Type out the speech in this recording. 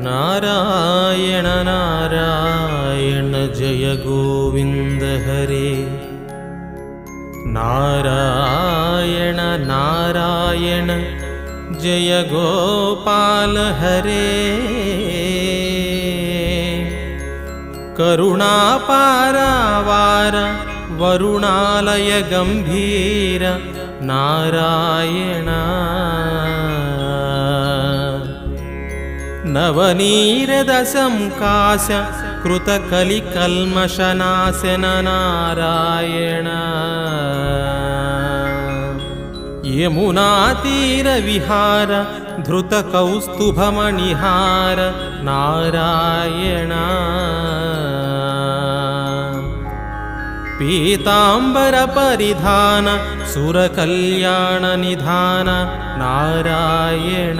नारायण नारायण जय गोविंद हरे। नारायण नारायण जय गोपाल हरे। करुणापारावार वरुणालय गंभीर नारायण। नवनीरदसंकाश कृतकलिकल्मषनाशन नारायण। यमुनातीरविहार धृतकौस्तुभमणिहार नारायण। पीताम्बरपरिधान सुरकल्याणनिधान नारायण।